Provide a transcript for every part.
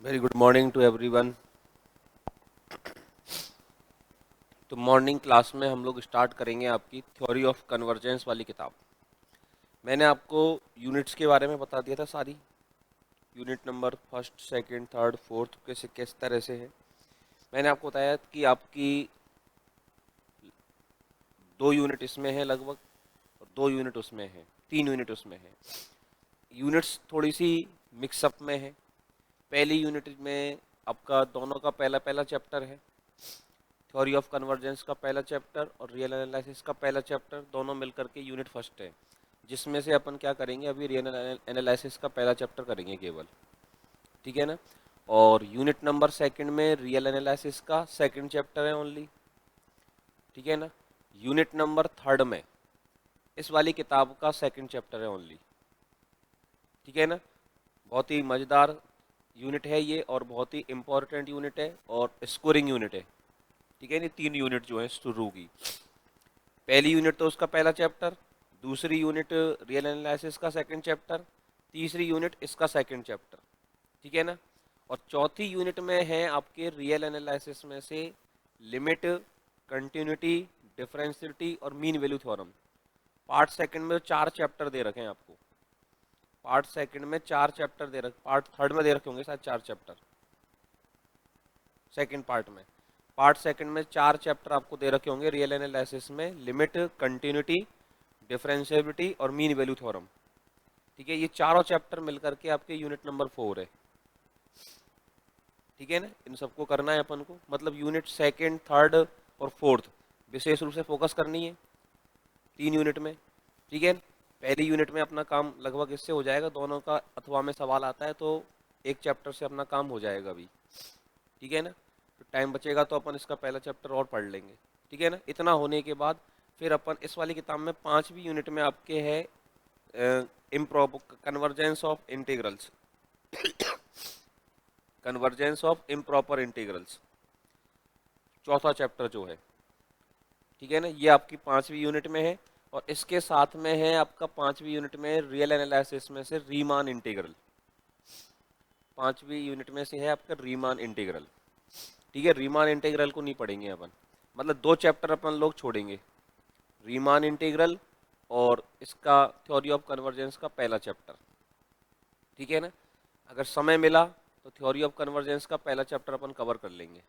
Very good morning to everyone. तो morning class में हम लोग स्टार्ट करेंगे आपकी थ्योरी ऑफ कन्वर्जेंस वाली किताब। मैंने आपको यूनिट्स के बारे में बता दिया था सारी। Unit number first second third fourth कैसे किस तरह से है। मैंने आपको बताया कि आपकी 2 यूनिट इसमें है लगभग, और 2 यूनिट उसमें है, 3 यूनिट उसमें है। यूनिट्स थोड़ी सी मिक्सअप में है। पहली यूनिट में आपका दोनों का पहला पहला चैप्टर है। थ्योरी ऑफ कन्वर्जेंस का पहला चैप्टर और रियल एनालिसिस का पहला चैप्टर दोनों मिलकर के यूनिट फर्स्ट है, जिसमें से अपन क्या करेंगे, अभी रियल एनालिसिस का पहला चैप्टर करेंगे केवल। ठीक है ना। और यूनिट नंबर सेकंड में रियल एनालिसिस का सेकंड चैप्टर है ओनली। ठीक है ना। यूनिट नंबर थर्ड में इस वाली किताब का सेकंड चैप्टर है ओनली। ठीक है ना। बहुत ही मज़ेदार यूनिट है ये, और बहुत ही इंपॉर्टेंट यूनिट है, और स्कोरिंग यूनिट है। ठीक है। ये 3 यूनिट जो है शुरू की, पहली यूनिट तो उसका पहला चैप्टर, दूसरी यूनिट रियल एनालिसिस का सेकंड चैप्टर, तीसरी यूनिट इसका सेकंड चैप्टर। ठीक है ना। और चौथी यूनिट में है आपके रियल एनालिसिस में से लिमिट, कंटिन्यूटी, डिफरेंशियलिटी और mean value theorem. Part second में 4 चैप्टर दे रखे हैं आपको। पार्ट सेकंड में 4 चैप्टर दे रखे, पार्ट थर्ड में दे रखे होंगे शायद 4 चैप्टर सेकंड पार्ट में। पार्ट सेकंड में 4 चैप्टर आपको दे रखे होंगे रियल एनालिसिस में, लिमिट, कंटिन्यूटी, डिफरेंशियबिलिटी और मीन वैल्यू थ्योरम। ठीक है। ये चारों चैप्टर मिलकर के आपके यूनिट नंबर 4 है। ठीक है ना। इन सबको करना है अपन को, मतलब यूनिट सेकंड थर्ड और फोर्थ विशेष रूप से फोकस करनी है 3 यूनिट में। ठीक है। पहली यूनिट में अपना काम लगभग इससे हो जाएगा, दोनों का अथवा में सवाल आता है तो एक चैप्टर से अपना काम हो जाएगा अभी। ठीक है ना। तो टाइम बचेगा तो अपन इसका पहला चैप्टर और पढ़ लेंगे। ठीक है ना। इतना होने के बाद फिर अपन इस वाली किताब में 5वीं यूनिट में आपके है improper convergence of integrals, convergence of improper integrals, चौथा चैप्टर जो है। ठीक है ना। ये आपकी 5वीं यूनिट में है, और इसके साथ में है आपका 5वीं यूनिट में रियल एनालिसिस में से रीमान इंटीग्रल। 5वीं यूनिट में से है आपका रीमान इंटीग्रल। ठीक है। रीमान इंटीग्रल को नहीं पढ़ेंगे अपन, मतलब 2 चैप्टर अपन लोग छोड़ेंगे, रीमान इंटीग्रल और इसका थ्योरी ऑफ कन्वर्जेंस का पहला चैप्टर। ठीक है ना। अगर समय मिला तो थ्योरी ऑफ कन्वर्जेंस का पहला चैप्टर अपन कवर कर लेंगे।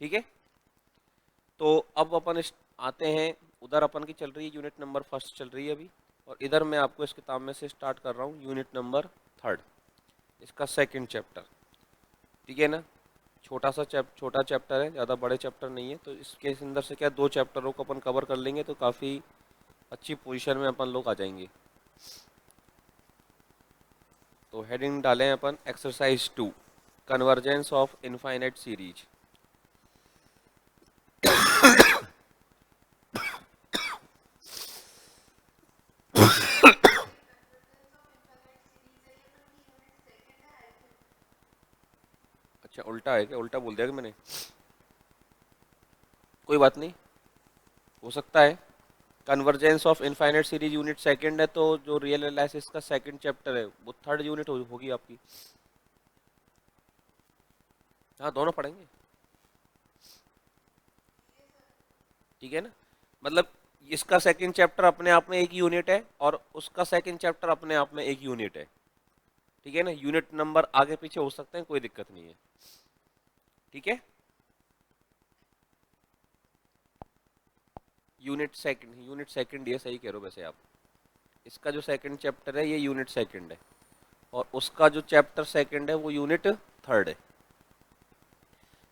ठीक है। तो अब अपन आते हैं उधर, अपन की चल रही है यूनिट नंबर फर्स्ट चल रही है अभी, और इधर मैं आपको इस किताब में से स्टार्ट कर रहा हूँ यूनिट नंबर थर्ड, इसका सेकंड चैप्टर। ठीक है ना। छोटा चैप्टर है, ज़्यादा बड़े चैप्टर नहीं है, तो इसके अंदर से क्या 2 चैप्टरों को अपन कवर कर लेंगे तो काफ़ी अच्छी पोजीशन में अपन लोग आ जाएंगे। तो हेडिंग डालें अपन exercise 2, convergence of infinite series. अच्छा, उल्टा है क्या? उल्टा बोल दिया कि मैंने? कोई बात नहीं, हो सकता है। Convergence of infinite series unit second है, तो जो रियल एनालिसिस का सेकंड चैप्टर है वो थर्ड यूनिट होगी आपकी। हाँ, दोनों पढ़ेंगे। ठीक है ना। मतलब इसका सेकंड चैप्टर अपने आप में एक यूनिट है, और उसका सेकंड चैप्टर अपने आप में एक यूनिट है। ठीक है ना। यूनिट नंबर आगे पीछे हो सकते हैं, कोई दिक्कत नहीं है। ठीक है। यूनिट सेकंड ये सही कह रहे हो वैसे आप। इसका जो सेकंड चैप्टर है ये यूनिट सेकंड है, और उसका जो चैप्टर सेकंड है वो यूनिट थर्ड है।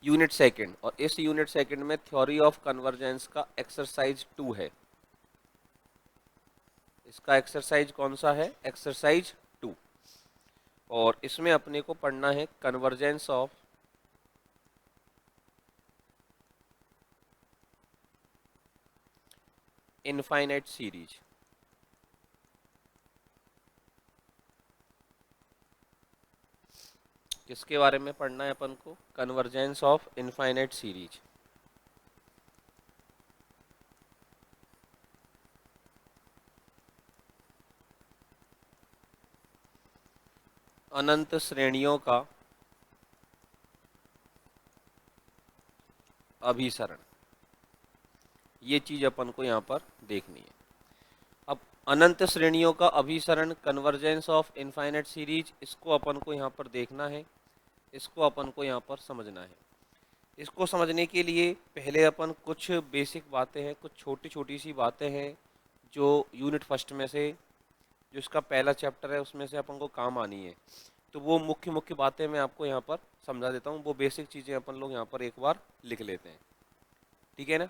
यूनिट सेकंड, और इस यूनिट सेकंड में थ्योरी ऑफ कन्वर्जेंस का एक्सरसाइज 2 है। इसका एक्सरसाइज कौन सा है? एक्सरसाइज 2। और इसमें अपने को पढ़ना है कन्वर्जेंस ऑफ इनफाइनाइट सीरीज। किसके बारे में पढ़ना है अपन को? Convergence of infinite series. अनंत श्रेणियों का अभिसरण, ये चीज अपन को यहाँ पर देखनी है। अब अनंत श्रेणियों का अभिसरण, कन्वर्जेंस ऑफ इनफाइनाइट सीरीज, इसको अपन को यहाँ पर देखना है, इसको अपन को यहाँ पर समझना है। इसको समझने के लिए पहले अपन कुछ बेसिक बातें हैं, कुछ छोटी छोटी सी बातें हैं जो यूनिट फर्स्ट में से, जो इसका पहला चैप्टर है उसमें से अपन को काम आनी है। तो वो मुख्य मुख्य बातें मैं आपको यहाँ पर समझा देता हूँ, वो बेसिक चीज़ें अपन लोग यहाँ पर एक बार लिख लेते हैं, ठीक है ना।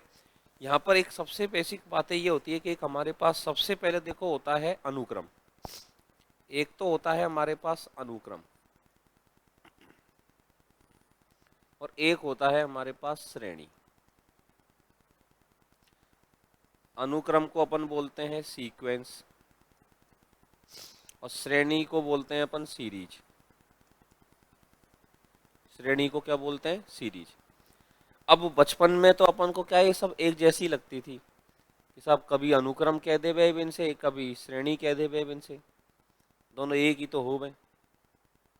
यहाँ पर एक सबसे बेसिक बातें ये होती है कि एक हमारे पास सबसे पहले देखो होता है अनुक्रम, एक तो होता है हमारे पास अनुक्रम और एक होता है हमारे पास श्रेणी। अनुक्रम को अपन बोलते हैं सीक्वेंस और श्रेणी को बोलते हैं अपन सीरीज। श्रेणी को क्या बोलते हैं? सीरीज। अब बचपन में तो अपन को क्या ये सब एक जैसी लगती थी कि साहब कभी अनुक्रम कह दे बे इनसे, कभी श्रेणी कह दे बे इनसे, दोनों एक ही तो हो गए,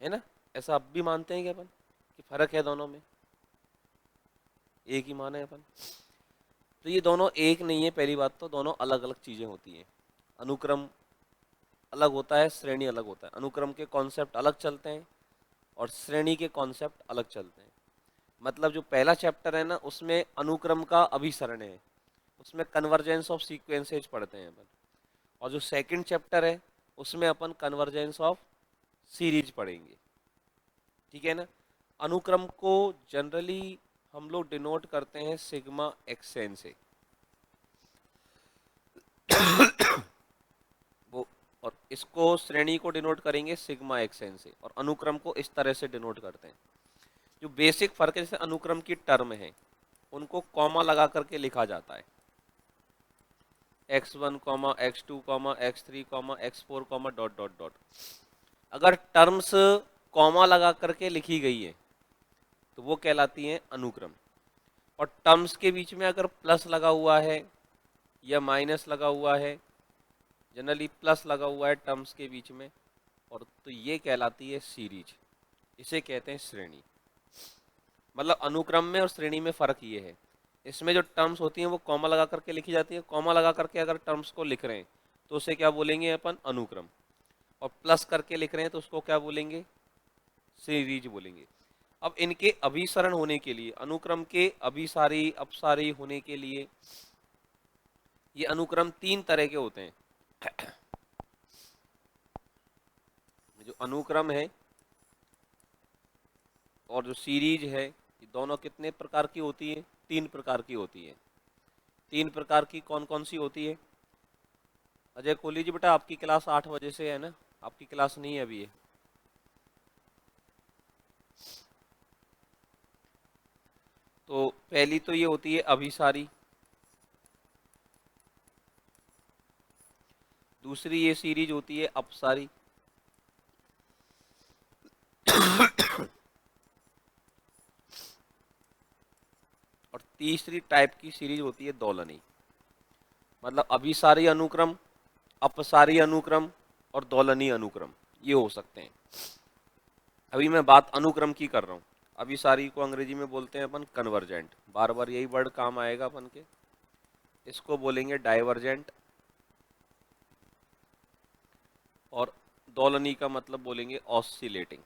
है ना। ऐसा अब भी मानते हैं क्या अपन कि फर्क है दोनों में? एक ही माने अपन। तो ये दोनों एक नहीं है, पहली बात तो दोनों अलग अलग चीजें होती हैं। अनुक्रम अलग होता है, श्रेणी अलग होता है। अनुक्रम के कॉन्सेप्ट अलग चलते हैं और श्रेणी के कॉन्सेप्ट अलग चलते हैं। मतलब जो पहला चैप्टर है ना उसमें अनुक्रम का अभिसरण है, उसमें कन्वर्जेंस ऑफ सीक्वेंसेज पढ़ते हैं अपन, और जो सेकंड चैप्टर है उसमें अपन कन्वर्जेंस ऑफ सीरीज पढ़ेंगे, ठीक है ना। अनुक्रम को जनरली हम लोग डिनोट करते हैं सिग्मा एक्सएन से वो, और इसको श्रेणी को डिनोट करेंगे सिग्मा एक्सएन से, और अनुक्रम को इस तरह से डिनोट करते हैं। जो बेसिक फर्क है, जैसे अनुक्रम की टर्म है उनको कॉमा लगा करके लिखा जाता है, x1, x2, x3, x4, dot dot dot. अगर टर्म्स कॉमा लगा करके लिखी गई है तो वो कहलाती हैं अनुक्रम, और टर्म्स के बीच में अगर प्लस लगा हुआ है या माइनस लगा हुआ है, जनरली प्लस लगा हुआ है टर्म्स के बीच में, और तो ये कहलाती है सीरीज, इसे कहते हैं श्रेणी। मतलब अनुक्रम में और श्रेणी में फर्क ये है, इसमें जो टर्म्स होती हैं वो कॉमा लगा करके लिखी जाती है, कॉमा लगा करके अगर टर्म्स को लिख रहे हैं तो उसे क्या बोलेंगे अपन? अनुक्रम। और प्लस करके लिख रहे हैं तो उसको क्या बोलेंगे? सीरीज बोलेंगे। अब इनके अभिसरण होने के लिए, अनुक्रम के अभिसारी अपसारी होने के लिए, ये अनुक्रम तीन तरह के होते हैं। जो अनुक्रम है और जो सीरीज है, ये दोनों कितने प्रकार की होती है? तीन प्रकार की होती है। तीन प्रकार की कौन कौन सी होती है? अजय कोहली जी बेटा, आपकी क्लास 8 बजे से है ना, आपकी क्लास नहीं है अभी है। तो पहली तो ये होती है अभिसारी, दूसरी ये सीरीज होती है अपसारी, और तीसरी टाइप की सीरीज होती है दोलनी। मतलब अभिसारी अनुक्रम, अपसारी अनुक्रम और दोलनी अनुक्रम, ये हो सकते हैं। अभी मैं बात अनुक्रम की कर रहा हूँ। अभिसारी को अंग्रेजी में बोलते हैं अपन कन्वर्जेंट, बार बार यही वर्ड काम आएगा अपन के। इसको बोलेंगे डाइवर्जेंट, और दोलनी का मतलब बोलेंगे ऑसिलेटिंग।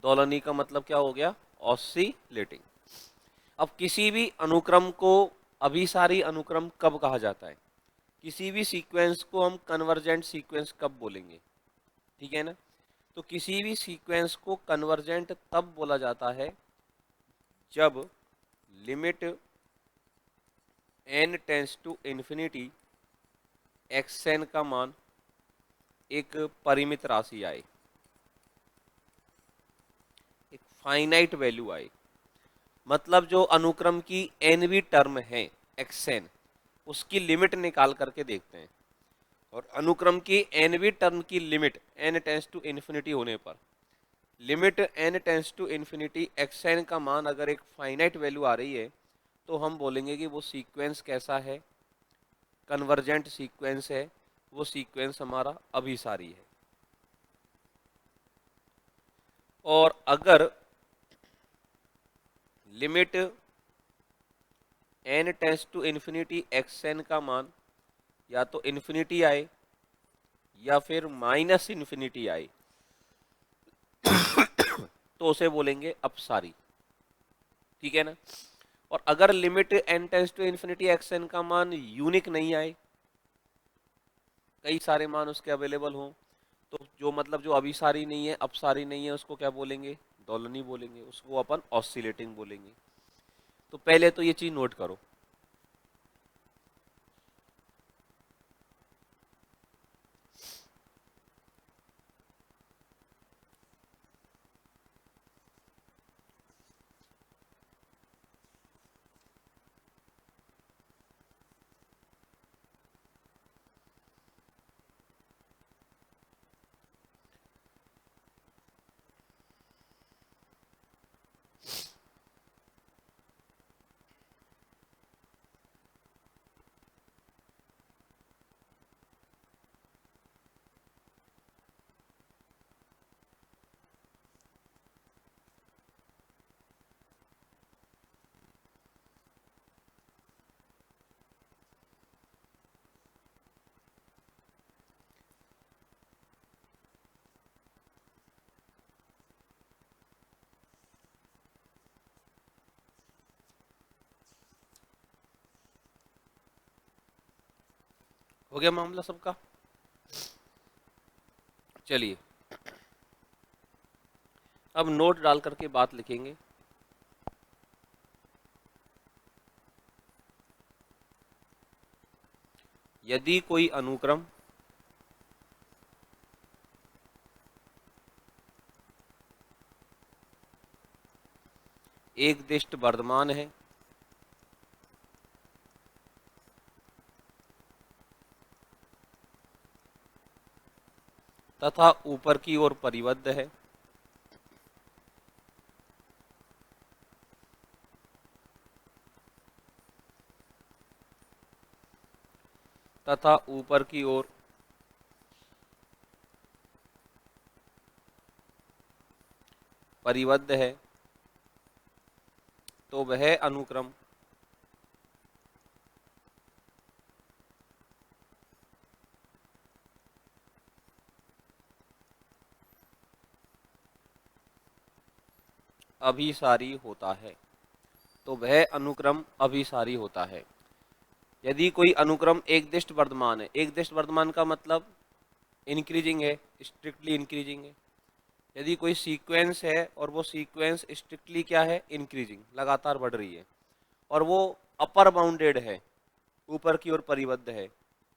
दोलनी का मतलब क्या हो गया? ऑसिलेटिंग। अब किसी भी अनुक्रम को अभिसारी अनुक्रम कब कहा जाता है? किसी भी सीक्वेंस को हम कन्वर्जेंट सीक्वेंस कब बोलेंगे? ठीक है ना। तो किसी भी सीक्वेंस को कन्वर्जेंट तब बोला जाता है जब limit n tends to infinity xn का मान एक परिमित राशि आए, एक फाइनाइट वैल्यू आए। मतलब जो अनुक्रम की nवीं टर्म है xn, उसकी लिमिट निकाल करके देखते हैं, और अनुक्रम की nवीं टर्म की limit n tends to infinity होने पर, limit n tends to infinity xn का मान अगर एक फाइनाइट वैल्यू आ रही है तो हम बोलेंगे कि वो सीक्वेंस कैसा है? कन्वर्जेंट सीक्वेंस है, वो सीक्वेंस हमारा अभिसारी है। और अगर limit n tends to infinity xn का मान या तो इन्फिनिटी आए या फिर माइनस इन्फिनिटी आए तो उसे बोलेंगे अपसारी। ठीक है ना। और अगर limit n tends to infinity xn का मान यूनिक नहीं आए, कई सारे मान उसके अवेलेबल हों, तो जो मतलब जो अभिसारी नहीं है, अपसारी नहीं है, उसको क्या बोलेंगे? दोलनी बोलेंगे, उसको अपन ऑसिलेटिंग बोलेंगे। तो पहले तो ये चीज नोट करो। हो गया मामला सबका? चलिए अब नोट डाल करके बात लिखेंगे। यदि कोई अनुक्रम एक दिष्ट वर्धमान है तथा ऊपर की ओर परिबद्ध है, तथा ऊपर की ओर परिबद्ध है, तो वह अनुक्रम अभिसारी होता है। तो वह अनुक्रम अभिसारी होता है। यदि कोई अनुक्रम एक दिष्ट वर्धमान है, एक दिष्ट वर्धमान का मतलब इंक्रीजिंग है, स्ट्रिक्टली इंक्रीजिंग है। यदि कोई सीक्वेंस है और वो सीक्वेंस स्ट्रिक्टली क्या है? इंक्रीजिंग, लगातार बढ़ रही है, और वो अपर बाउंडेड है, ऊपर की ओर परिबद्ध है।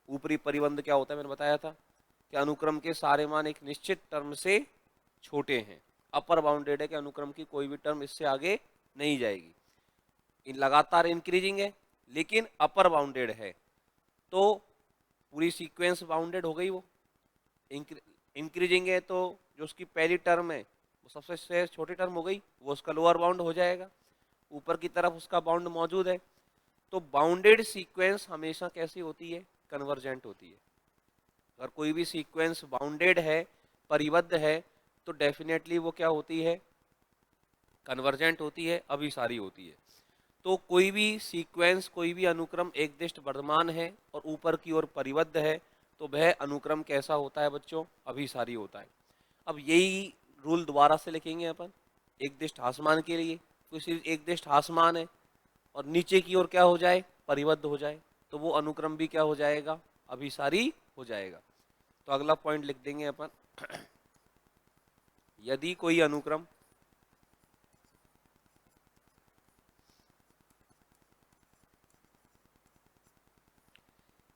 ऊपरी परिबंध क्या होता है? मैंने बताया था कि अनुक्रम के सारे मान एक निश्चित टर्म से छोटे हैं। अपर बाउंडेड है कि अनुक्रम की कोई भी टर्म इससे आगे नहीं जाएगी। लगातार इंक्रीजिंग है लेकिन अपर बाउंडेड है, तो पूरी सीक्वेंस बाउंडेड हो गई। वो इंक्रीजिंग है तो जो उसकी पहली टर्म है वो सबसे छोटी टर्म हो गई, वो उसका लोअर बाउंड हो जाएगा। ऊपर की तरफ उसका बाउंड मौजूद है। तो बाउंडेड सीक्वेंस हमेशा कैसी होती है? कन्वर्जेंट होती है। अगर कोई भी सीक्वेंस बाउंडेड है, परिबद्ध है, तो डेफिनेटली वो क्या होती है? कन्वर्जेंट होती है, अभिसारी होती है। तो कोई भी सीक्वेंस, कोई भी अनुक्रम एक दिष्ट वर्धमान है और ऊपर की ओर परिबद्ध है, तो वह अनुक्रम कैसा होता है बच्चों? अभिसारी होता है। अब यही रूल दोबारा से लिखेंगे अपन एक दिष्ट हासमान के लिए। तो सिर्फ एक दिष्ट हासमान है और नीचे की ओर क्या हो जाए? परिबद्ध हो जाए, तो वो अनुक्रम भी क्या हो जाएगा? अभिसारी हो जाएगा। तो अगला पॉइंट लिख देंगे अपन यदि कोई अनुक्रम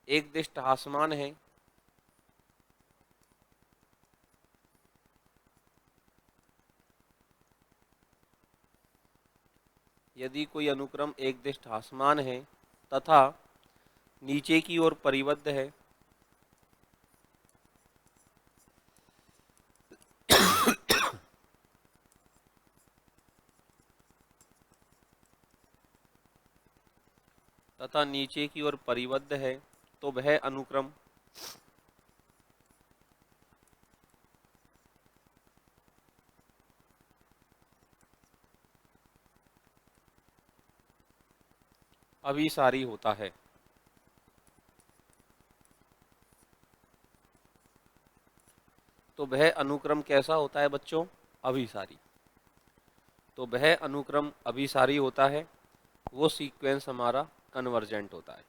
एक दिष्ट हासमान है यदि कोई अनुक्रम एक दिष्ट हासमान है तथा नीचे की ओर परिबद्ध है, तथा नीचे की ओर परिबद्ध है, तो वह अनुक्रम अभिसारी होता है। तो वह अनुक्रम कैसा होता है बच्चों? अभिसारी। तो वह अनुक्रम अभिसारी होता है, वो सीक्वेंस हमारा कन्वर्जेंट होता है।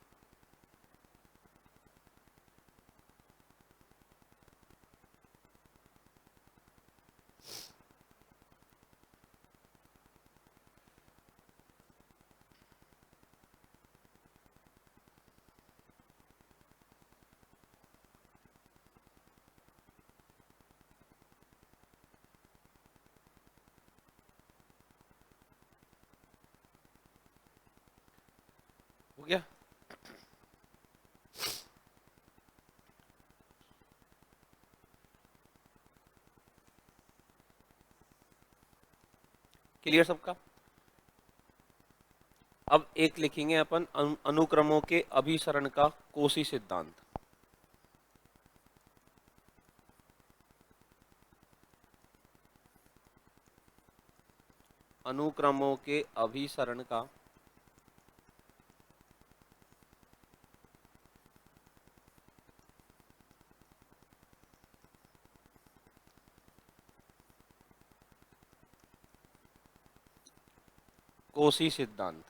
हो गया? क्लियर सबका? अब एक लिखेंगे अपन अनुक्रमों के अभिसरण का कोशी सिद्धांत। अनुक्रमों के अभिसरण का कोशी सिद्धांत।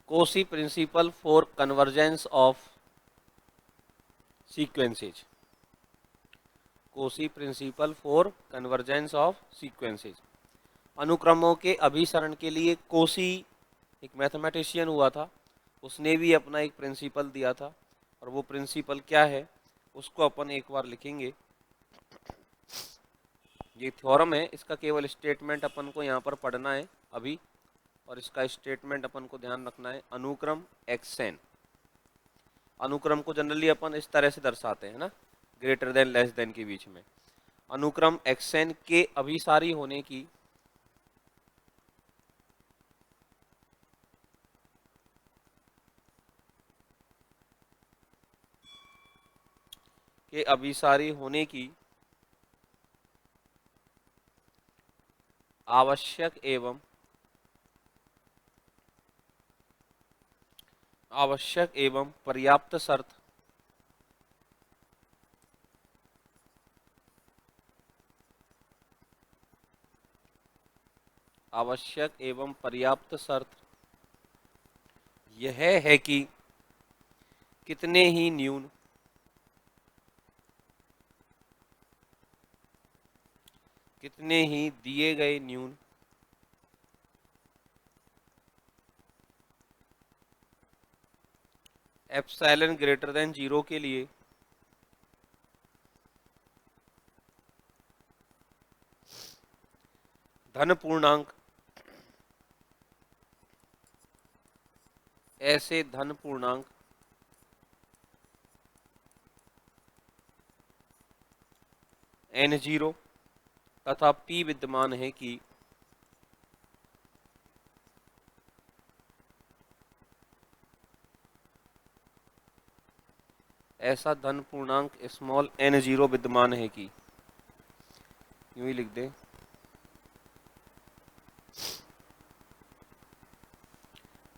Cauchy principle for convergence of sequences. Cauchy principle for convergence of sequences. अनुक्रमों के अभिसरण के लिए कोशी एक मैथमेटिशियन हुआ था, उसने भी अपना एक प्रिंसिपल दिया था, और वो प्रिंसिपल क्या है उसको अपन एक बार लिखेंगे। ये थ्योरम है, इसका केवल स्टेटमेंट अपन को यहाँ पर पढ़ना है अभी, और इसका स्टेटमेंट अपन को ध्यान रखना है। अनुक्रम एक्सएन, अनुक्रम को जनरली अपन इस तरह से दर्शाते हैं ना, ग्रेटर देन लेस देन के बीच में। अनुक्रम एक्सएन के अभिसारी होने की आवश्यक एवं पर्याप्त शर्त यह है कि कितने ही दिए गए न्यून एप्सिलॉन ग्रेटर देन 0 के लिए धन पूर्णांक, ऐसे धन पूर्णांक n0 तथा p विद्यमान है कि ऐसा धन पूर्णांक स्मॉल n0 विद्यमान है कि, यूं ही लिख दे,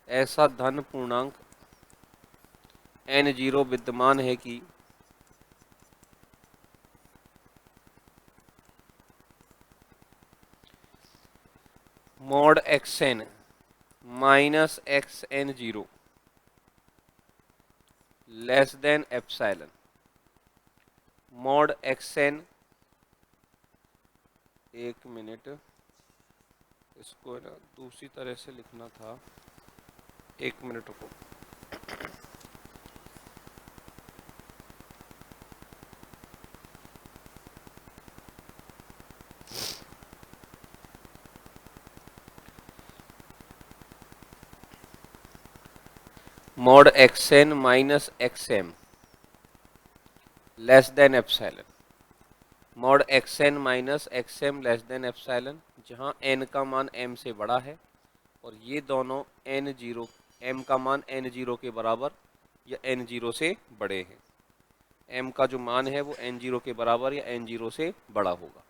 ऐसा धन पूर्णांक n0 विद्यमान है कि mod xn minus xn0 less than epsilon. Mod xn, एक मिनट, इसको ना दूसरी तरह से लिखना था, एक मिनट रुको। Mod xn minus xm less than epsilon. Mod xn minus xm less than epsilon, जहाँ n का मान m से बड़ा है और ये दोनों n0, m का मान n0 के बराबर या n0 से बड़े हैं। m का जो मान है वो n0 के बराबर या n0 से बड़ा होगा।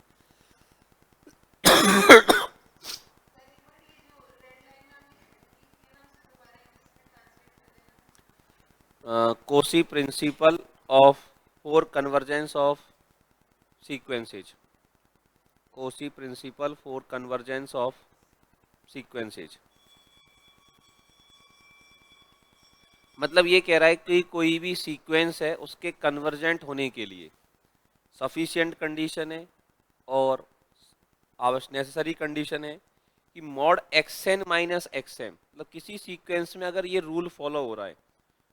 Cauchy principle of for convergence of sequences, Cauchy principle for convergence of sequences. मतलब ये कह रहा है कि कोई भी सीक्वेंस है उसके कन्वर्जेंट होने के लिए सफिशिएंट कंडीशन है और आवश्यक नेसेसरी कंडीशन है कि mod X N minus X M, मतलब किसी सीक्वेंस में अगर ये रूल फॉलो हो रहा है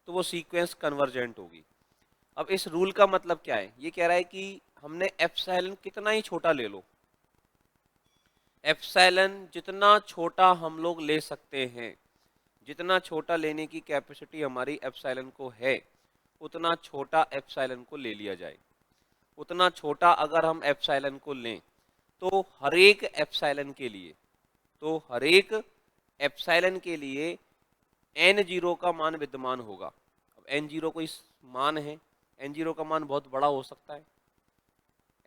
तो वो सीक्वेंस कन्वर्जेंट होगी। अब इस रूल का मतलब क्या है, ये कह रहा है कि हमने एप्सिलॉन कितना ही छोटा ले लो, एप्सिलॉन जितना छोटा हम लोग ले सकते हैं, जितना छोटा लेने की कैपेसिटी हमारी एप्सिलॉन को है उतना छोटा एप्सिलॉन को ले लिया जाए। उतना छोटा अगर हम एप्सिलॉन को लें तो हरेक एप्सिलॉन के लिए, तो हरेक एप्सिलॉन के लिए एन जीरो का मान विद्यमान होगा। अब एन जीरो कोई मान है, एन जीरो का मान बहुत बड़ा हो सकता है,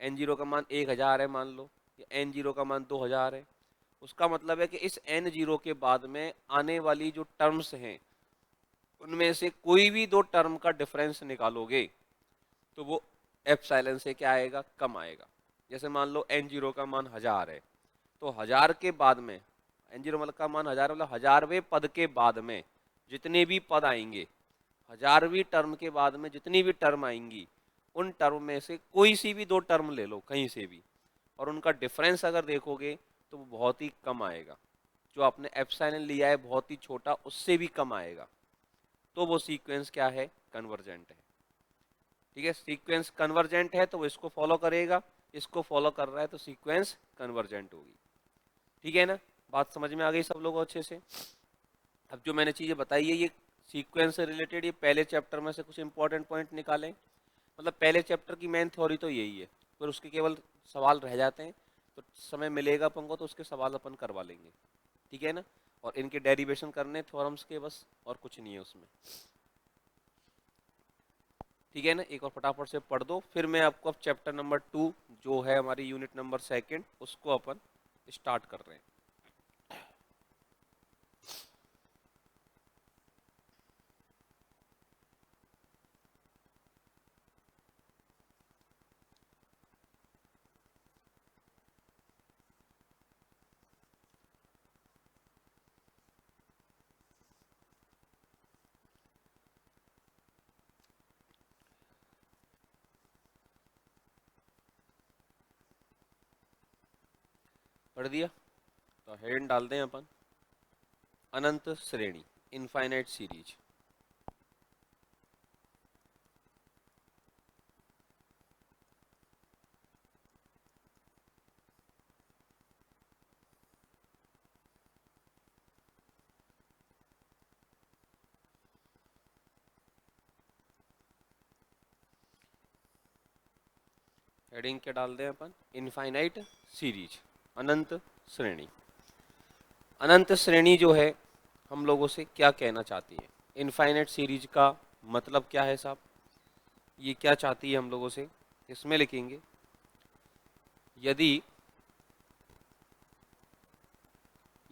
एन जीरो का मान 1000 है मान लो, या एन जीरो का मान 2000 है। उसका मतलब है कि इस एन जीरो के बाद में आने वाली जो टर्म्स हैं उनमें से कोई भी दो टर्म का डिफरेंस निकालोगे तो वो एप्सिलॉन से क्या आएगा, कम आएगा। जैसे मान लो एन जीरो का मान 1000 है, तो 1000 के बाद में एन जीरो मतलब का मान 1000, मतलब 1000वें पद के बाद में जितने भी पद आएंगे, 1000वीं टर्म के बाद में जितनी भी टर्म आएंगी उन टर्म में से कोई सी भी दो टर्म ले लो कहीं से भी, और उनका डिफरेंस अगर देखोगे तो वो बहुत ही कम आएगा। जो आपने एप्सिलॉन लिया है बहुत ही छोटा, उससे भी कम आएगा, तो वो सीक्वेंस क्या है, कन्वर्जेंट है। ठीक है, सीक्वेंस कन्वर्जेंट है तो वो इसको फॉलो करेगा, इसको फॉलो कर रहा है तो सीक्वेंस कन्वर्जेंट होगी। ठीक है ना, बात समझ में आ गई सब लोगों अच्छे से। अब जो मैंने चीजें बताई है ये सीक्वेंस से रिलेटेड, ये पहले चैप्टर में से कुछ इंपॉर्टेंट पॉइंट निकालें। मतलब पहले चैप्टर की मेन थ्योरी तो यही है, फिर उसके केवल सवाल रह जाते हैं, तो समय मिलेगा अपन को तो उसके सवाल अपन करवा लेंगे। ठीक है ना, और इनके डेरिवेशन करने थ्योरम्स के बस, और कुछ नहीं है उसमें। ठीक है ना, एक और फटाफट से पढ़ दो, फिर मैं आपको अब चैप्टर नंबर 2 जो है हमारी यूनिट नंबर 2 उसको अपन स्टार्ट कर रहे हैं। पढ़ दिया, तो हेडिंग डाल दें अपन, अनंत श्रेणी, इनफाइनाइट सीरीज। हेडिंग क्या डाल दें अपन, इनफाइनाइट सीरीज, अनंत श्रेणी। अनंत श्रेणी जो है हम लोगों से क्या कहना चाहती है, इनफाइनाइट सीरीज का मतलब क्या है साहब, ये क्या चाहती है हम लोगों से, इसमें लिखेंगे यदि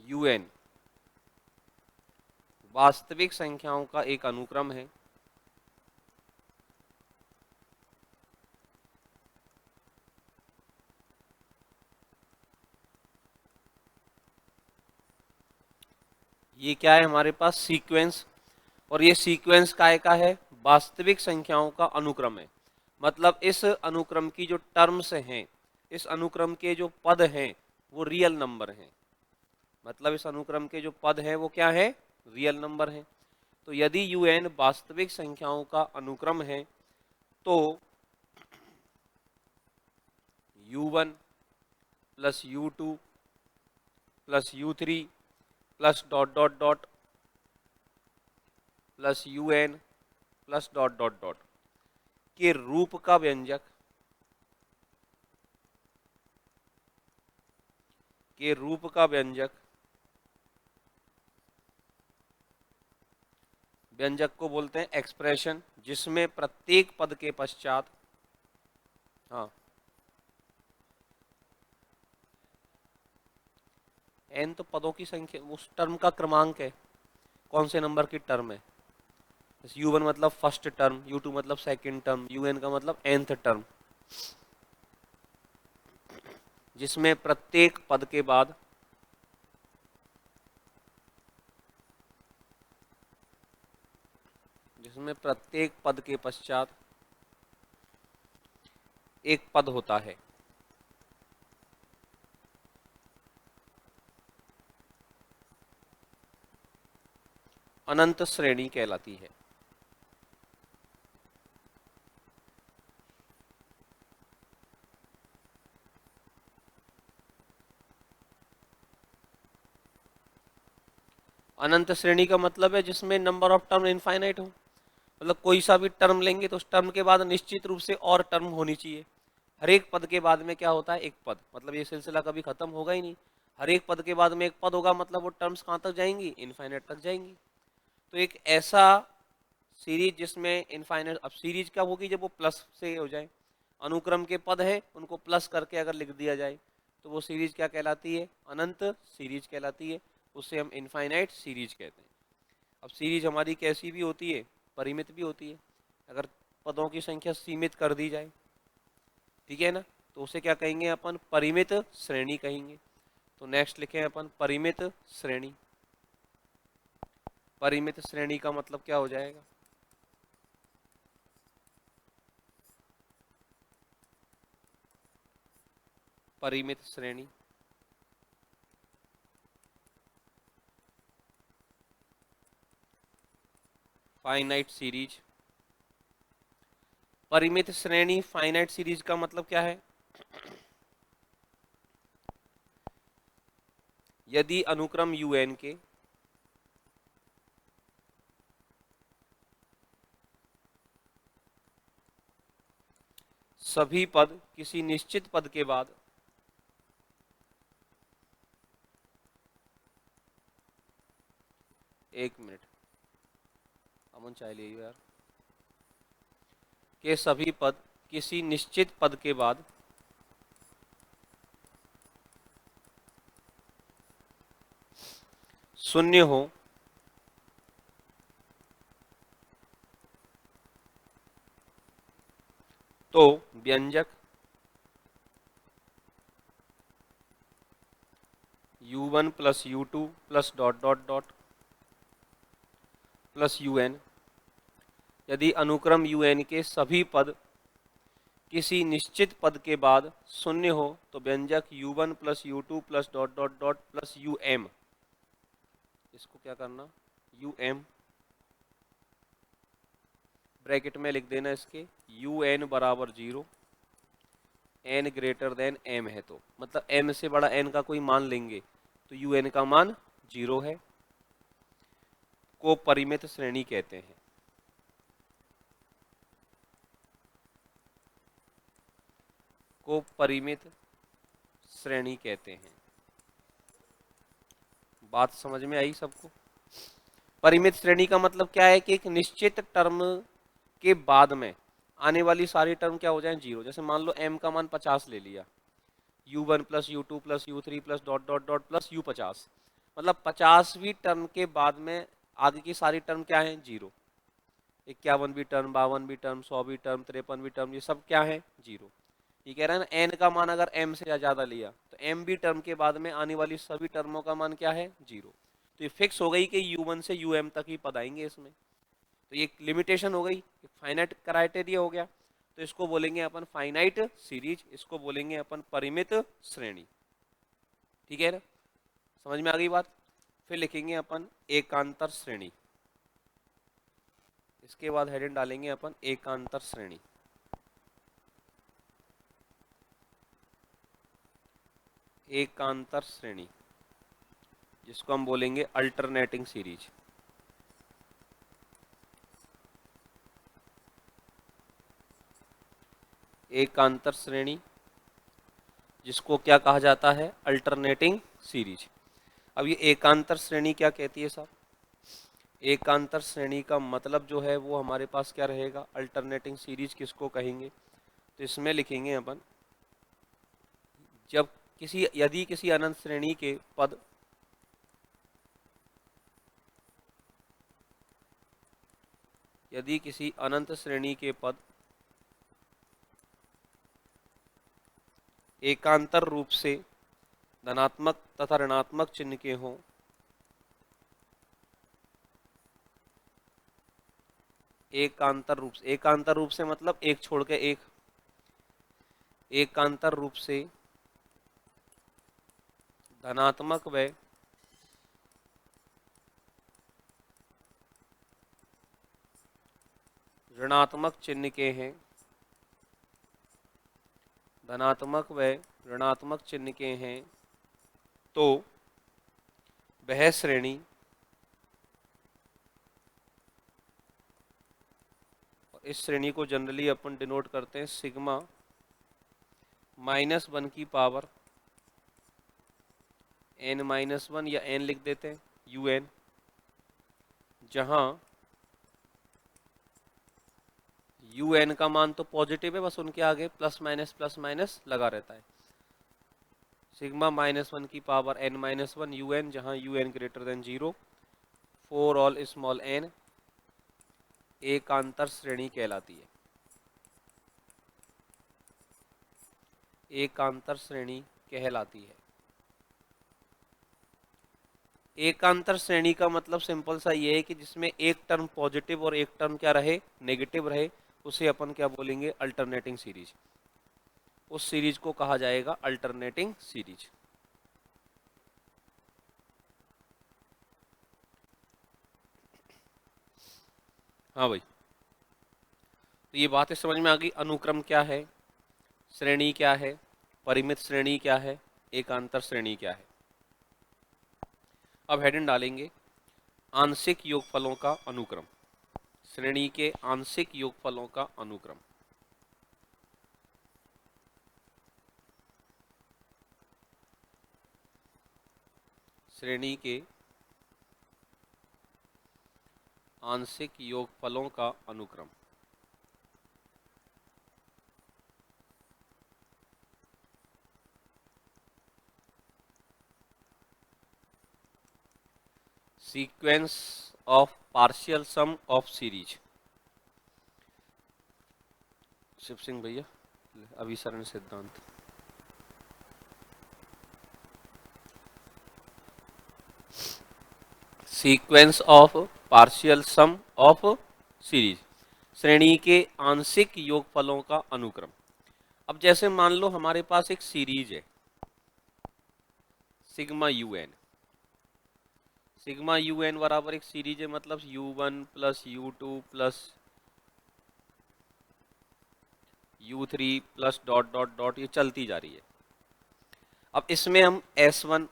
un वास्तविक संख्याओं का एक अनुक्रम है, ये क्या है हमारे पास सीक्वेंस, और ये सीक्वेंस काय का है, वास्तविक संख्याओं का अनुक्रम है। मतलब इस अनुक्रम की जो टर्म्स हैं, इस अनुक्रम के जो पद हैं वो रियल नंबर हैं। मतलब इस अनुक्रम के जो पद हैं वो क्या है, रियल नंबर हैं। तो यदि un वास्तविक संख्याओं का अनुक्रम है तो u1 plus u2 plus u3 plus dot dot dot plus un plus dot dot dot के रूप का व्यंजक, के रूप का व्यंजक, व्यंजक को बोलते हैं एक्सप्रेशन, जिसमें प्रत्येक पद के पश्चात, हाँ n तो पदों की संख्या, उस टर्म का क्रमांक है, कौन से नंबर की टर्म है। u1 मतलब फर्स्ट टर्म, u2 मतलब सेकंड टर्म, un का मतलब nth टर्म, जिसमें प्रत्येक पद के बाद के पश्चात एक पद होता है। अनंत श्रेणी कहलाती है। अनंत श्रेणी का मतलब है जिसमें नंबर ऑफ टर्म इनफाइनाइट हो, मतलब कोई सा भी टर्म लेंगे तो उस टर्म के बाद निश्चित रूप से और टर्म होनी चाहिए। हर एक पद के बाद में क्या होता है, एक पद, मतलब ये सिलसिला कभी खत्म होगा ही नहीं। हर एक पद के बाद में एक पद होगा, मतलब वो टर्म्स कहाँ तक जाएंगी, इनफाइनाइट तक जाएंगी। तो एक ऐसा सीरीज जिसमें इनफाइनाइट, अब सीरीज क्या होगी, जब वो प्लस से हो जाए, अनुक्रम के पद है उनको प्लस करके अगर लिख दिया जाए तो वो सीरीज क्या कहलाती है, अनंत सीरीज कहलाती है। उससे हम इनफाइनाइट सीरीज कहते हैं। अब सीरीज हमारी कैसी भी होती है, परिमित भी होती है। अगर पदों की संख्या सीमित कर दी जाए, ठीक है ना, तो उसे क्या कहेंगे अपन, परिमित श्रेणी कहेंगे। तो नेक्स्ट लिखें अपन परिमित श्रेणी। परिमित श्रेणी का मतलब क्या हो जाएगा, परिमित श्रेणी फाइनाइट सीरीज। परिमित श्रेणी फाइनाइट सीरीज का मतलब क्या है, यदि अनुक्रम un के सभी पद किसी निश्चित पद के बाद एक मिनट, अमन चाय ले यार, के सभी पद किसी निश्चित पद के बाद शून्य हो तो व्यंजक u1 plus u2 plus dot dot dot plus un। यदि अनुक्रम un के सभी पद किसी निश्चित पद के बाद शून्य हो तो व्यंजक u1 plus u2 plus dot dot dot plus um, इसको क्या करना, um ब्रैकेट में लिख देना इसके, un बराबर 0, n ग्रेटर देन m है, तो मतलब m से बड़ा n का कोई मान लेंगे तो un का मान 0 है, को परिमित श्रेणी कहते हैं। को परिमित श्रेणी कहते हैं। बात समझ में आई सबको। परिमित श्रेणी का मतलब क्या है कि एक निश्चित टर्म के बाद में आने वाली सारी टर्म क्या हो जाए, 0। जैसे मान लो m का मान 50 ले लिया, u1 plus u2 plus u3 plus dot dot dot plus u50, मतलब 50वीं टर्म के बाद में आगे की सारी टर्म क्या है, 0। 51वीं टर्म, 52वीं टर्म, 100वीं टर्म, 53वीं टर्म, ये सब क्या है, 0। ये कह रहा है ना, n का मान अगर m से ज्यादा लिया तो m भी टर्म के बाद में आने वाली सभी टर्मों का मान क्या है, 0। तो ये फिक्स हो गई कि u1 से um तक ही पद आएंगे इसमें। तो ये लिमिटेशन हो गई, फाइनाइट क्राइटेरिया हो गया। तो इसको बोलेंगे अपन फाइनाइट सीरीज, इसको बोलेंगे अपन परिमित श्रेणी। ठीक है ना, समझ में आ गई बात। फिर लिखेंगे अपन एकांतर श्रेणी, इसके बाद हेडिंग डालेंगे अपन एकांतर श्रेणी। एकांतर श्रेणी जिसको हम बोलेंगे अल्टरनेटिंग सीरीज। एकांतर श्रेणी जिसको क्या कहा जाता है, अल्टरनेटिंग सीरीज। अब ये एकांतर श्रेणी क्या कहती है साहब, एकांतर श्रेणी का मतलब जो है वो हमारे पास क्या रहेगा, अल्टरनेटिंग सीरीज किसको कहेंगे। तो इसमें लिखेंगे अपन, जब यदि किसी अनंत श्रेणी के पद यदि किसी अनंत श्रेणी के पद एकांतर रूप से धनात्मक तथा ऋणात्मक चिन्ह के हों, एकांतर रूप से मतलब एक छोड़ के एक, एकांतर रूप से धनात्मक व ऋणात्मक चिन्ह के हैं, धनात्मक व ऋणात्मक चिन्ह के हैं, तो वह श्रेणी इस श्रेणी को जनरली अपन डिनोट करते हैं सिग्मा -1 की पावर n-1 या n लिख देते हैं un, जहां un का मान तो पॉजिटिव है, बस उनके आगे प्लस माइनस लगा रहता है। सिग्मा -1 की पावर n-1 un, जहां un greater than 0 for all small n एकांतर श्रेणी कहलाती है। एकांतर श्रेणी कहलाती है। एकांतर श्रेणी का मतलब सिंपल सा ये है कि जिसमें एक टर्म पॉजिटिव और एक टर्म क्या रहे, नेगेटिव रहे, उसे अपन क्या बोलेंगे, अल्टरनेटिंग सीरीज। उस सीरीज को कहा जाएगा अल्टरनेटिंग सीरीज। हाँ भाई, तो ये बातें समझ में आ गई। अनुक्रम क्या है, श्रेणी क्या है, परिमित श्रेणी क्या है, एकांतर श्रेणी क्या है। अब हेडिंग डालेंगे आंशिक योगफलों का अनुक्रम। श्रेणी के आंशिक योगफलों का अनुक्रम। श्रेणी के आंशिक योगफलों का अनुक्रम। Sequence of partial sum of series. Shiv Singh भैया, अभिसरण सिद्धांत। Sequence of partial sum of series, श्रेणी के आंशिक योगफलों का अनुक्रम। अब जैसे मान लो हमारे पास एक सीरीज है सिग्मा un। सिग्मा un बराबर एक सीरीज है, मतलब u1 plus u2 plus u3 plus dot dot dot, ये चलती जा रही है। अब इसमें हम s1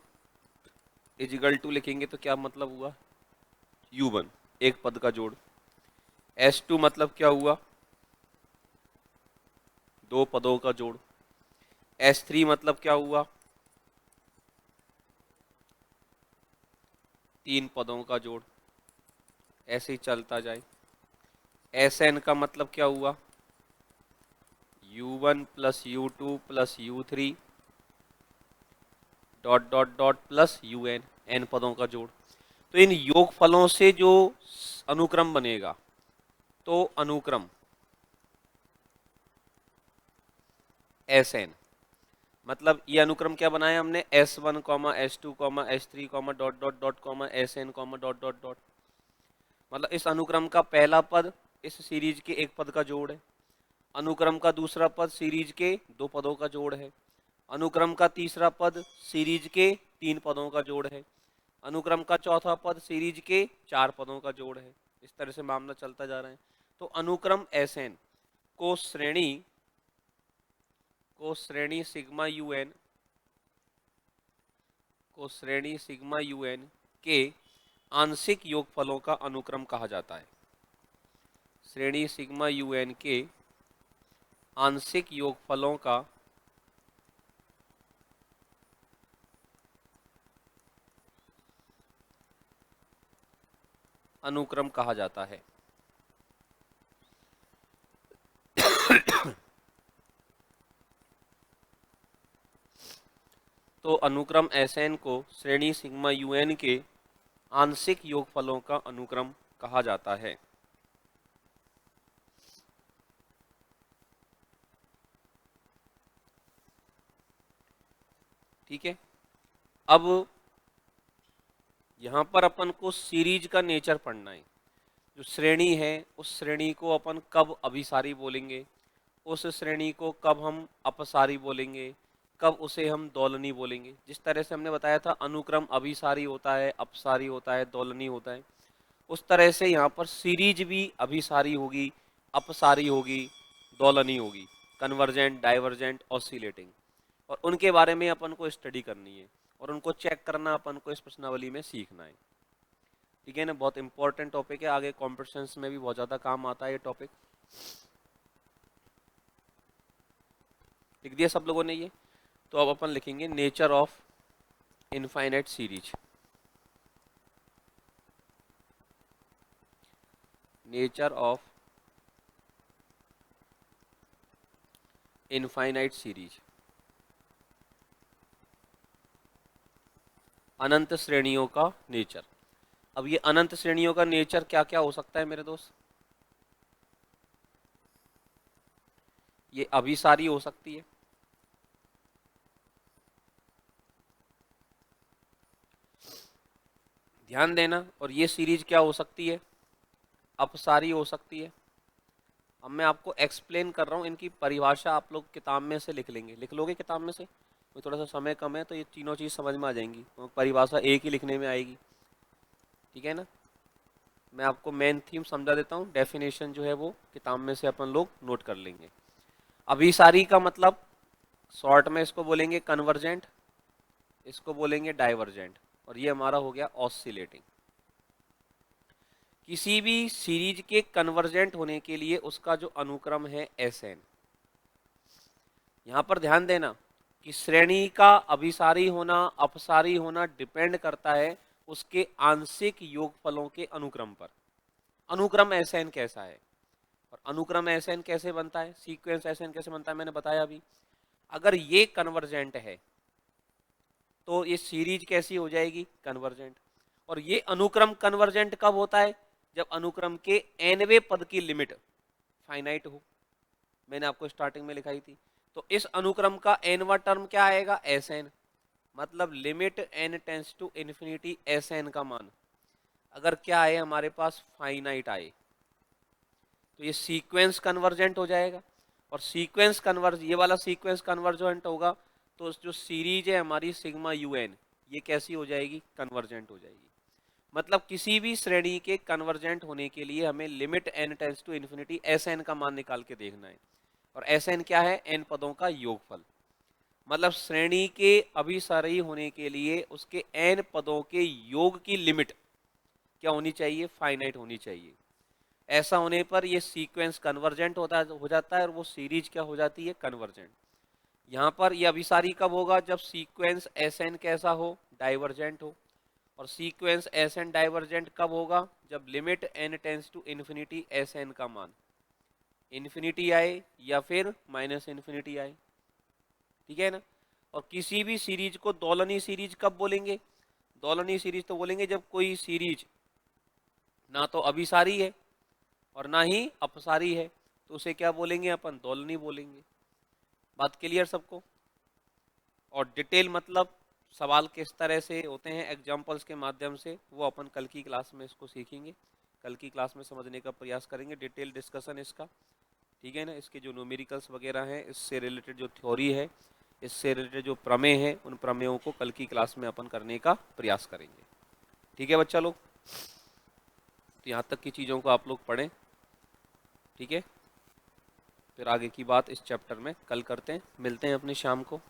इजिकल टू लिखेंगे तो क्या मतलब हुआ, u1 एक पद का जोड़, s2 मतलब क्या हुआ, दो पदों का जोड़, s3 मतलब क्या हुआ, तीन पदों का जोड़, ऐसे ही चलता जाए। Sn का मतलब क्या हुआ, u1 plus u2 plus u3 dot dot dot plus un, n पदों का जोड़। तो इन योगफलों से जो अनुक्रम बनेगा, तो अनुक्रम Sn, मतलब ये अनुक्रम क्या बनाया हमने, S1, S2, S3, dot dot dot, Sn, dot dot dot. मतलब इस अनुक्रम का पहला पद इस सीरीज के एक पद का जोड़ है, अनुक्रम का दूसरा पद सीरीज के दो पदों का जोड़ है, अनुक्रम का तीसरा पद सीरीज के तीन पदों का जोड़ है, अनुक्रम का चौथा पद सीरीज के चार पदों का जोड़ है। इस तरह से मामला चलता जा रहा है। तो अनुक्रम Sn को श्रेणी सिग्मा un के आंशिक योगफलों का अनुक्रम कहा जाता है। श्रेणी सिग्मा un के आंशिक योगफलों का अनुक्रम कहा जाता है। तो अनुक्रम Sn को श्रेणी सिग्मा un के आंशिक योगफलों का अनुक्रम कहा जाता है। ठीक है। अब यहाँ पर अपन को सीरीज का नेचर पढ़ना है। जो श्रेणी है उस श्रेणी को अपन कब अभिसारी बोलेंगे, उस श्रेणी को कब हम अपसारी बोलेंगे, कब उसे हम दोलनी बोलेंगे। जिस तरह से हमने बताया था अनुक्रम अभिसारी होता है, अपसारी होता है, दोलनी होता है, उस तरह से यहाँ पर सीरीज भी अभिसारी होगी, अपसारी होगी, दोलनी होगी, कन्वर्जेंट, डाइवर्जेंट, ऑसिलेटिंग। और उनके बारे में अपन को स्टडी करनी है और उनको चेक करना अपन को इस प्रश्नावली में सीखना है। ठीक है ना, बहुत इंपॉर्टेंट टॉपिक है, आगे कॉम्पिटिशन्स में भी बहुत ज़्यादा काम आता है ये टॉपिक। लिख दिया सब लोगों ने ये? तो अब अपन लिखेंगे nature of infinite series. Nature of infinite series, अनंत श्रेणियों का नेचर। अब ये अनंत श्रेणियों का नेचर क्या क्या हो सकता है मेरे दोस्त? ये अभिसारी हो सकती है, ध्यान देना। और ये सीरीज क्या हो सकती है? अपसारी हो सकती है। अब मैं आपको एक्सप्लेन कर रहा हूँ, इनकी परिभाषा आप लोग किताब में से लिख लेंगे। लिख लोगे किताब में से? तो थोड़ा सा समय कम है तो ये तीनों चीज़ समझ में आ जाएंगी, तो परिभाषा एक ही लिखने में आएगी। ठीक है ना, मैं आपको मेन थीम समझा देता हूँ, डेफिनेशन जो है वो किताब में से अपन लोग नोट कर लेंगे। अभिसारी का मतलब शॉर्ट में इसको बोलेंगे कन्वर्जेंट, इसको बोलेंगे डाइवर्जेंट, और ये हमारा हो गया ऑसिलेटिंग। किसी भी सीरीज के कन्वर्जेंट होने के लिए उसका जो अनुक्रम है Sn, यहां पर ध्यान देना कि श्रेणी का अभिसारी होना अपसारी होना डिपेंड करता है उसके आंशिक योगफलों के अनुक्रम पर। अनुक्रम Sn कैसा है और अनुक्रम Sn कैसे बनता है, सीक्वेंस Sn कैसे बनता है, मैंने बताया अभी। अगर ये कन्वर्जेंट है तो ये सीरीज कैसी हो जाएगी? कन्वर्जेंट। और ये अनुक्रम कन्वर्जेंट कब होता है? जब अनुक्रम के nवें पद की लिमिट फाइनाइट हो। मैंने आपको स्टार्टिंग में लिखाई थी। तो इस अनुक्रम का nवां टर्म क्या आएगा? Sn। मतलब limit n tends to infinity Sn का मान अगर क्या आए हमारे पास? फाइनाइट आए, तो ये सीक्वेंस कन्वर्जेंट हो जाएगा। और सीक्वेंस कन्वर्ज, ये वाला सीक्वेंस कन्वर्जेंट होगा तो जो सीरीज है हमारी सिग्मा un, ये कैसी हो जाएगी? कन्वर्जेंट हो जाएगी। मतलब किसी भी श्रेणी के कन्वर्जेंट होने के लिए हमें limit n tends to infinity Sn का मान निकाल के देखना है। और Sn क्या है? n पदों का योगफल। मतलब श्रेणी के अभिसारी होने के लिए उसके n पदों के योग की लिमिट क्या होनी चाहिए? फाइनाइट होनी चाहिए। ऐसा होने पर ये सीक्वेंस कन्वर्जेंट हो जाता है और वो सीरीज क्या हो जाती है? कन्वर्जेंट। यहाँ पर ये अभिसारी कब होगा? जब सीक्वेंस Sn कैसा हो? डाइवर्जेंट हो। और सीक्वेंस Sn डाइवर्जेंट कब होगा? जब limit n tends to infinity Sn का मान इन्फिनिटी आए या फिर माइनस इन्फिनिटी आए। ठीक है ना। और किसी भी सीरीज को दोलनी सीरीज कब बोलेंगे? दोलनी सीरीज तो बोलेंगे जब कोई सीरीज ना तो अभिसारी है और ना ही अपसारी है, तो उसे क्या बोलेंगे अपन? दोलनी बोलेंगे। बात क्लियर सबको? और डिटेल मतलब सवाल किस तरह से होते हैं एग्जाम्पल्स के माध्यम से, वो अपन कल की क्लास में इसको सीखेंगे, कल की क्लास में समझने का प्रयास करेंगे, डिटेल डिस्कशन इसका। ठीक है ना। इसके जो न्यूमेरिकल्स वगैरह हैं, इससे रिलेटेड जो थ्योरी है, इससे रिलेटेड जो प्रमेय है, उन प्रमेयों को कल की क्लास में अपन करने का प्रयास करेंगे। ठीक है बच्चा लोग, तो यहाँ तक की चीज़ों को आप लोग पढ़ें। ठीक है, फिर आगे की बात इस चैप्टर में कल करते हैं, मिलते हैं अपनी शाम को।